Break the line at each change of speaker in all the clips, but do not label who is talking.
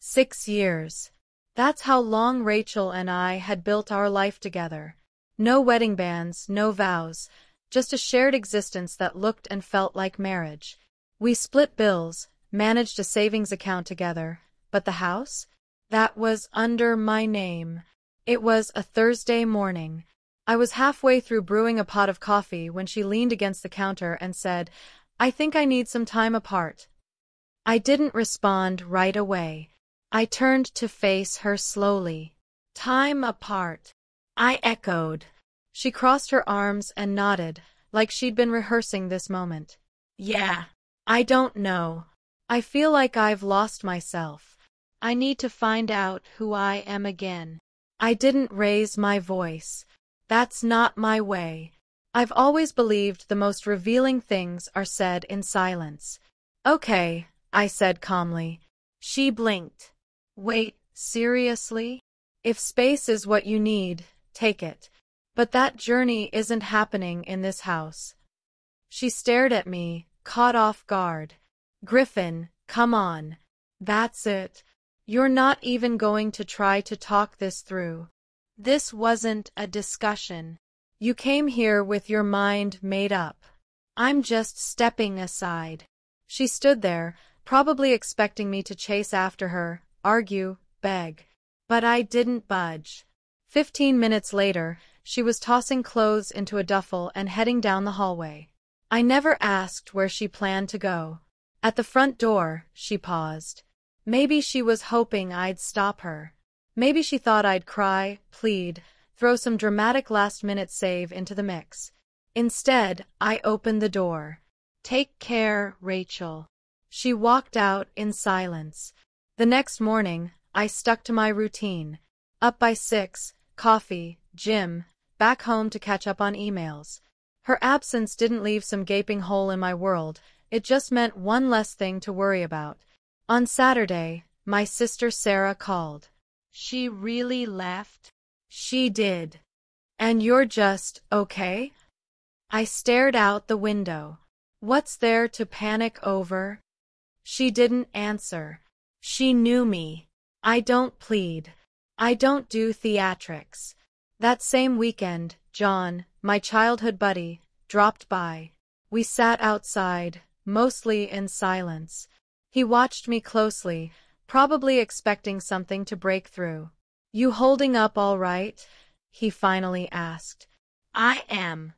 6 years. That's how long Rachel and I had built our life together. No wedding bands, no vows, just a shared existence that looked and felt like marriage. We split bills, managed a savings account together, but the house? That was under my name. It was a Thursday morning. I was halfway through brewing a pot of coffee when she leaned against the counter and said, "I think I need some time apart." I didn't respond right away. I turned to face her slowly. "Time apart," I echoed. She crossed her arms and nodded, like she'd been rehearsing this moment. "Yeah. I don't know. I feel like I've lost myself. I need to find out who I am again." I didn't raise my voice. That's not my way. I've always believed the most revealing things are said in silence. "Okay," I said calmly. She blinked. "Wait, seriously? If space is what you need, take it. But that journey isn't happening in this house." She stared at me, caught off guard. "Griffin, come on. That's it. You're not even going to try to talk this through. This wasn't a discussion. You came here with your mind made up. I'm just stepping aside." She stood there, probably expecting me to chase after her, argue, beg. But I didn't budge. 15 minutes later, she was tossing clothes into a duffel and heading down the hallway. I never asked where she planned to go. At the front door, she paused. Maybe she was hoping I'd stop her. Maybe she thought I'd cry, plead, throw some dramatic last-minute save into the mix. Instead, I opened the door. "Take care, Rachel." She walked out in silence. The next morning, I stuck to my routine. Up by 6, coffee, gym, back home to catch up on emails. Her absence didn't leave some gaping hole in my world, it just meant one less thing to worry about. On Saturday, my sister Sarah called. "She really left?" "She did. And you're just okay?" I stared out the window. What's there to panic over? She didn't answer. She knew me. I don't plead. I don't do theatrics. That same weekend, John, my childhood buddy, dropped by. We sat outside, mostly in silence. He watched me closely, probably expecting something to break through. "You holding up all right?" he finally asked. "I am."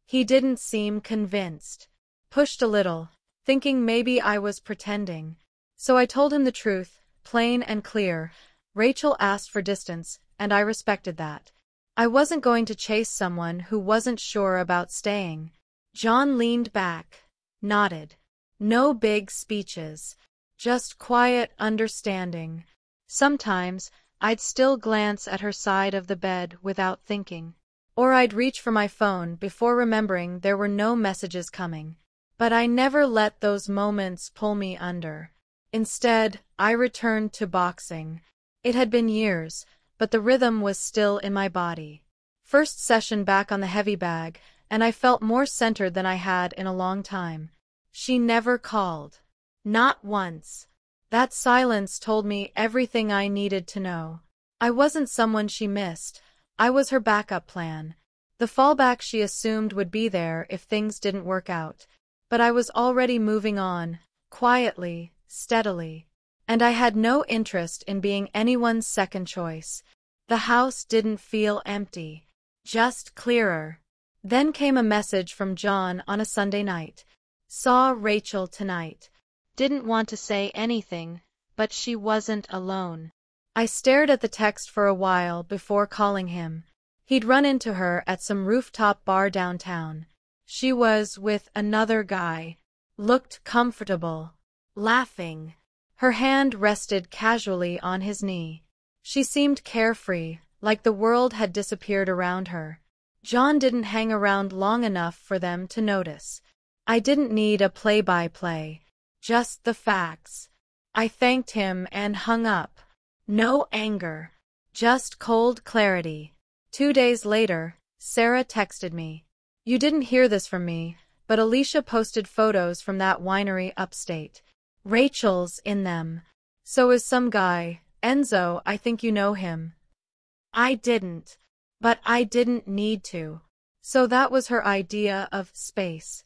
He didn't seem convinced. Pushed a little, thinking maybe I was pretending. So I told him the truth, plain and clear. Rachel asked for distance, and I respected that. I wasn't going to chase someone who wasn't sure about staying. John leaned back, nodded. No big speeches, just quiet understanding. Sometimes, I'd still glance at her side of the bed without thinking. Or I'd reach for my phone before remembering there were no messages coming. But I never let those moments pull me under. Instead, I returned to boxing. It had been years, but the rhythm was still in my body. First session back on the heavy bag, and I felt more centered than I had in a long time. She never called. Not once. That silence told me everything I needed to know. I wasn't someone she missed. I was her backup plan. The fallback she assumed would be there if things didn't work out. But I was already moving on, quietly, steadily. And I had no interest in being anyone's second choice. The house didn't feel empty, just clearer. Then came a message from John on a Sunday night. "Saw Rachel tonight." Didn't want to say anything, but she wasn't alone. I stared at the text for a while before calling him. He'd run into her at some rooftop bar downtown. She was with another guy. Looked comfortable. Laughing. Her hand rested casually on his knee. She seemed carefree, like the world had disappeared around her. John didn't hang around long enough for them to notice. I didn't need a play-by-play. Just the facts. I thanked him and hung up. No anger. Just cold clarity. 2 days later, Sarah texted me. "You didn't hear this from me, but Alicia posted photos from that winery upstate. Rachel's in them. So is some guy, Enzo, I think you know him. I didn't. But I didn't need to. So that was her idea of space.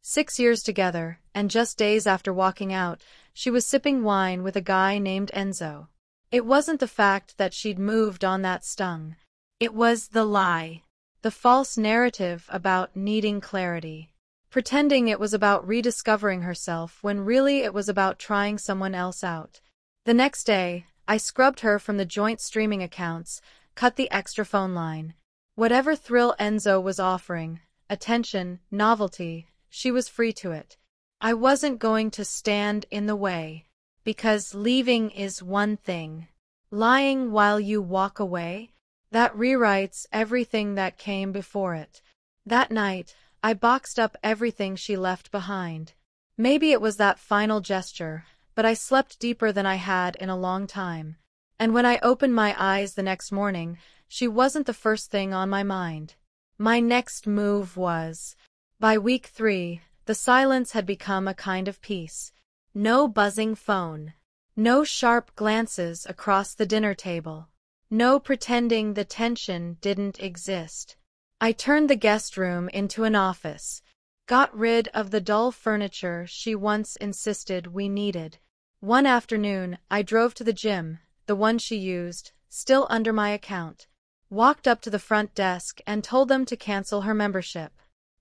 6 years together, and just days after walking out, she was sipping wine with a guy named Enzo. It wasn't the fact that she'd moved on that stung. It was the lie. The false narrative about needing clarity. Pretending it was about rediscovering herself when really it was about trying someone else out. The next day, I scrubbed her from the joint streaming accounts, cut the extra phone line. Whatever thrill Enzo was offering, attention, novelty, she was free to it. I wasn't going to stand in the way. Because leaving is one thing. Lying while you walk away? That rewrites everything that came before it. That night, I boxed up everything she left behind. Maybe it was that final gesture, but I slept deeper than I had in a long time. And when I opened my eyes the next morning, she wasn't the first thing on my mind. My next move was… By week 3, the silence had become a kind of peace. No buzzing phone. No sharp glances across the dinner table. No pretending the tension didn't exist. I turned the guest room into an office. Got rid of the dull furniture she once insisted we needed. One afternoon, I drove to the gym, the one she used, still under my account. Walked up to the front desk and told them to cancel her membership.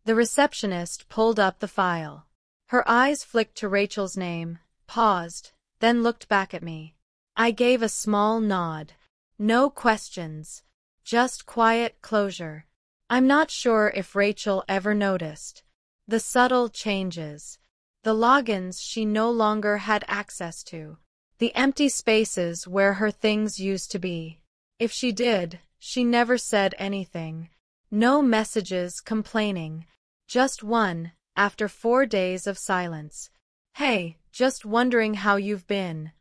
The receptionist pulled up the file. Her eyes flicked to Rachel's name, paused, then looked back at me. I gave a small nod. No questions. Just quiet closure. I'm not sure if Rachel ever noticed. The subtle changes. The logins she no longer had access to. The empty spaces where her things used to be. If she did, she never said anything. No messages complaining. Just one, after 4 days of silence. Hey, just wondering how you've been.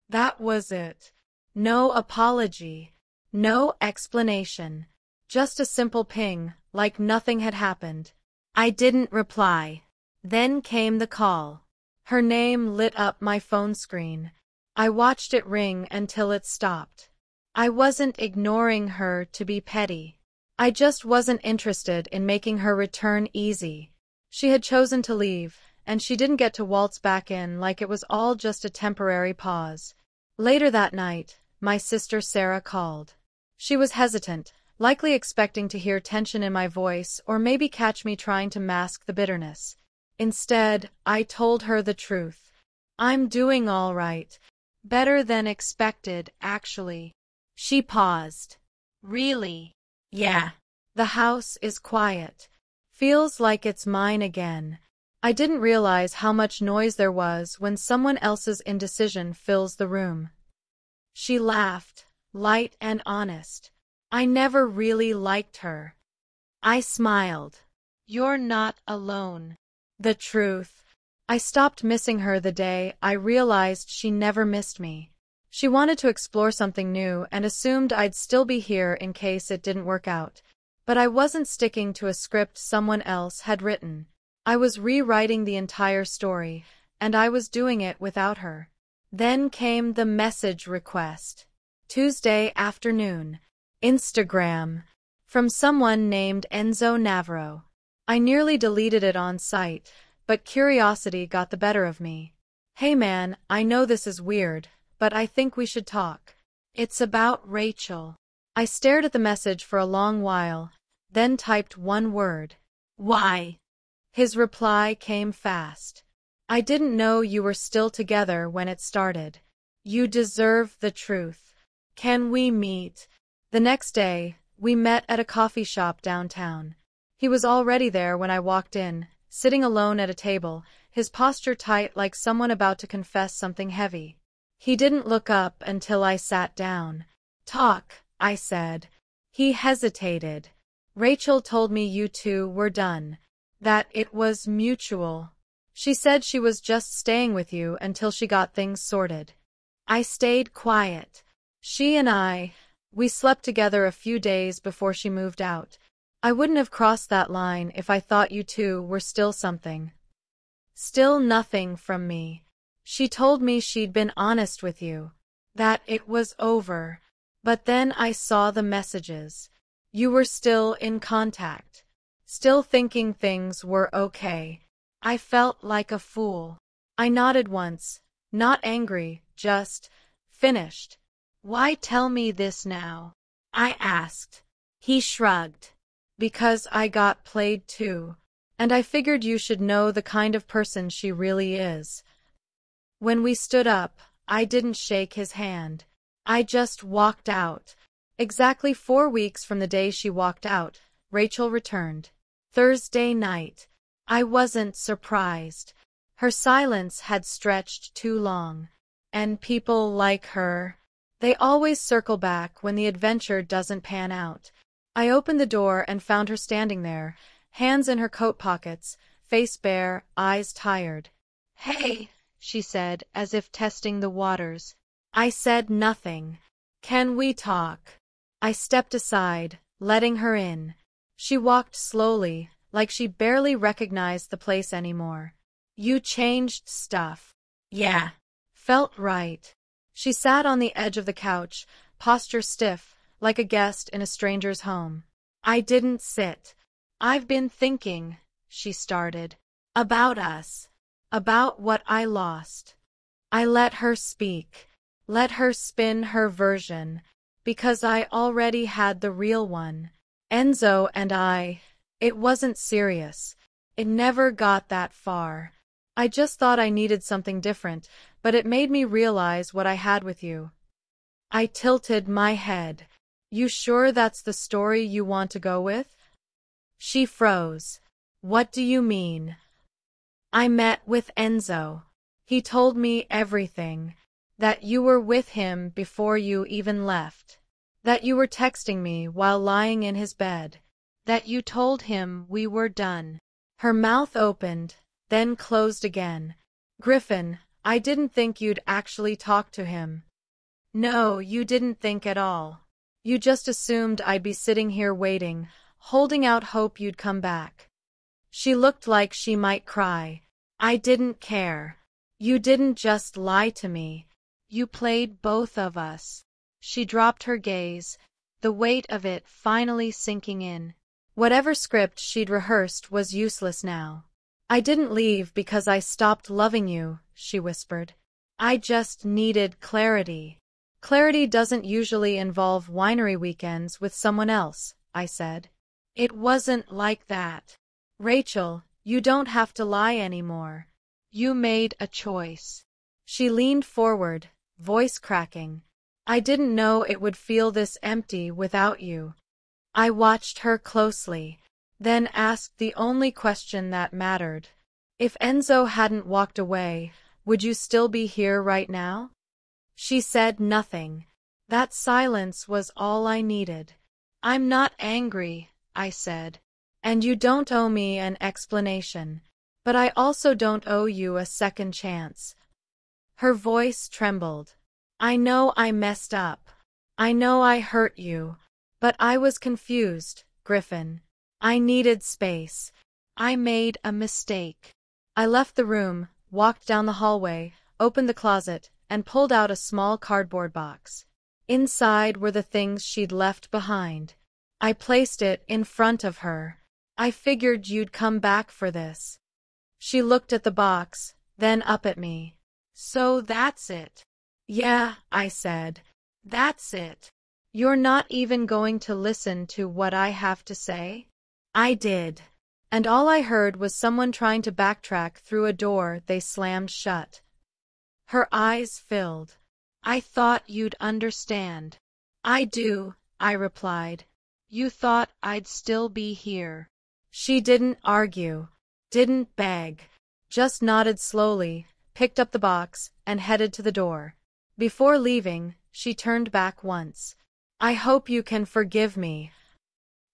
That was it. No apology. No explanation. Just a simple ping, like nothing had happened. I didn't reply. Then came the call. Her name lit up my phone screen. I watched it ring until it stopped. I wasn't ignoring her to be petty. I just wasn't interested in making her return easy. She had chosen to leave, and she didn't get to waltz back in like it was all just a temporary pause. Later that night, my sister Sarah called. She was hesitant, likely expecting to hear tension in my voice or maybe catch me trying to mask the bitterness. Instead, I told her the truth. I'm doing all right. Better than expected, actually. She paused. Really? Yeah. The house is quiet. Feels like it's mine again. I didn't realize how much noise there was when someone else's indecision fills the room. She laughed, light and honest. I never really liked her. I smiled. You're not alone. The truth. I stopped missing her the day I realized she never missed me. She wanted to explore something new and assumed I'd still be here in case it didn't work out. But I wasn't sticking to a script someone else had written. I was rewriting the entire story, and I was doing it without her. Then came the message request. Tuesday afternoon. Instagram. From someone named Enzo Navarro. I nearly deleted it on sight, but curiosity got the better of me. Hey man, I know this is weird, but I think we should talk. It's about Rachel. I stared at the message for a long while, then typed one word. Why? His reply came fast. I didn't know you were still together when it started. You deserve the truth. Can we meet? The next day, we met at a coffee shop downtown. He was already there when I walked in, sitting alone at a table, his posture tight like someone about to confess something heavy. He didn't look up until I sat down. Talk, I said. He hesitated. Rachel told me you two were done. That it was mutual. She said she was just staying with you until she got things sorted. I stayed quiet. We slept together a few days before she moved out. I wouldn't have crossed that line if I thought you two were still something. Still nothing from me. She told me she'd been honest with you, that it was over. But then I saw the messages. You were still in contact, still thinking things were okay. I felt like a fool. I nodded once, not angry, just finished. Why tell me this now? I asked. He shrugged. Because I got played too. And I figured you should know the kind of person she really is. When we stood up, I didn't shake his hand. I just walked out. Exactly 4 weeks from the day she walked out, Rachel returned. Thursday night. I wasn't surprised. Her silence had stretched too long. And people like her, they always circle back when the adventure doesn't pan out. I opened the door and found her standing there, hands in her coat pockets, face bare, eyes tired. Hey, she said, as if testing the waters. I said nothing. Can we talk? I stepped aside, letting her in. She walked slowly, like she barely recognized the place anymore. You changed stuff. Yeah. Felt right. She sat on the edge of the couch, posture stiff, like a guest in a stranger's home. I didn't sit. I've been thinking, she started, about us, about what I lost. I let her speak, let her spin her version, because I already had the real one. Enzo and I, it wasn't serious. It never got that far. I just thought I needed something different, but it made me realize what I had with you. I tilted my head. You sure that's the story you want to go with? She froze. What do you mean? I met with Enzo. He told me everything. That you were with him before you even left. That you were texting me while lying in his bed. That you told him we were done. Her mouth opened, then closed again. Griffin, I didn't think you'd actually talk to him. No, you didn't think at all. You just assumed I'd be sitting here waiting, holding out hope you'd come back. She looked like she might cry. I didn't care. You didn't just lie to me. You played both of us. She dropped her gaze, the weight of it finally sinking in. Whatever script she'd rehearsed was useless now. I didn't leave because I stopped loving you, she whispered. I just needed clarity. Clarity doesn't usually involve winery weekends with someone else, I said. It wasn't like that. Rachel, you don't have to lie anymore. You made a choice. She leaned forward, voice cracking. I didn't know it would feel this empty without you. I watched her closely, then asked the only question that mattered. If Enzo hadn't walked away, would you still be here right now? She said nothing. That silence was all I needed. I'm not angry, I said. And you don't owe me an explanation. But I also don't owe you a second chance. Her voice trembled. I know I messed up. I know I hurt you. But I was confused, Griffin. I needed space. I made a mistake. I left the room, walked down the hallway, opened the closet, and pulled out a small cardboard box. Inside were the things she'd left behind. I placed it in front of her. I figured you'd come back for this. She looked at the box, then up at me. So that's it. Yeah, I said. That's it. You're not even going to listen to what I have to say? I did. And all I heard was someone trying to backtrack through a door they slammed shut. Her eyes filled. I thought you'd understand. I do, I replied. You thought I'd still be here. She didn't argue, didn't beg, just nodded slowly, picked up the box, and headed to the door. Before leaving, she turned back once. I hope you can forgive me.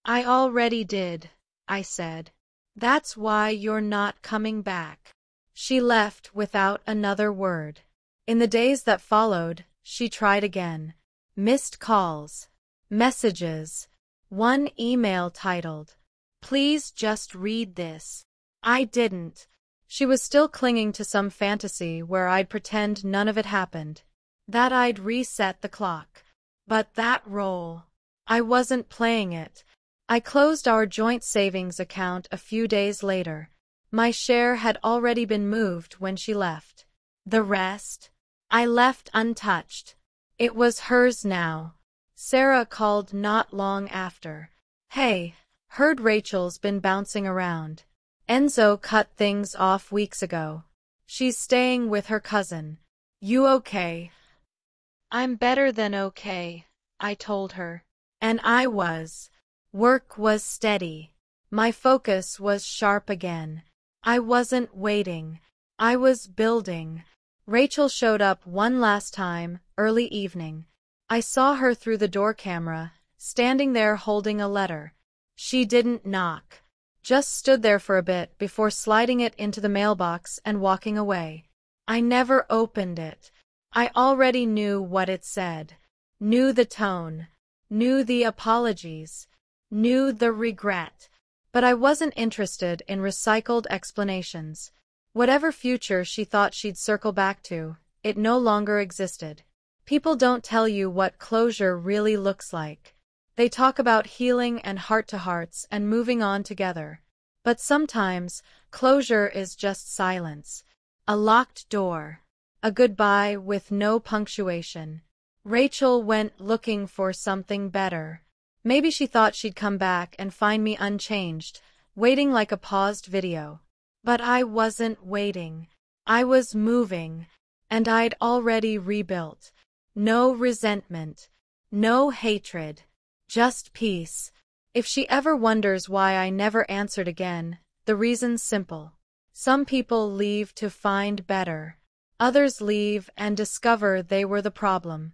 I already did, I said. That's why you're not coming back. She left without another word. In the days that followed, she tried again. Missed calls, messages, one email titled, "Please just read this." I didn't. She was still clinging to some fantasy where I'd pretend none of it happened. That I'd reset the clock. But that role, I wasn't playing it. I closed our joint savings account a few days later. My share had already been moved when she left. The rest, I left untouched. It was hers now. Sarah called not long after. Hey, heard Rachel's been bouncing around. Enzo cut things off weeks ago. She's staying with her cousin. You okay? I'm better than okay, I told her. And I was. Work was steady. My focus was sharp again. I wasn't waiting. I was building. Rachel showed up one last time, early evening. I saw her through the door camera, standing there holding a letter. She didn't knock. Just stood there for a bit before sliding it into the mailbox and walking away. I never opened it. I already knew what it said. Knew the tone. Knew the apologies. Knew the regret. But I wasn't interested in recycled explanations. Whatever future she thought she'd circle back to, it no longer existed. People don't tell you what closure really looks like. They talk about healing and heart-to-hearts and moving on together. But sometimes, closure is just silence. A locked door. A goodbye with no punctuation. Rachel went looking for something better. Maybe she thought she'd come back and find me unchanged, waiting like a paused video. But I wasn't waiting. I was moving. And I'd already rebuilt. No resentment. No hatred. Just peace. If she ever wonders why I never answered again, the reason's simple. Some people leave to find better. Others leave and discover they were the problem.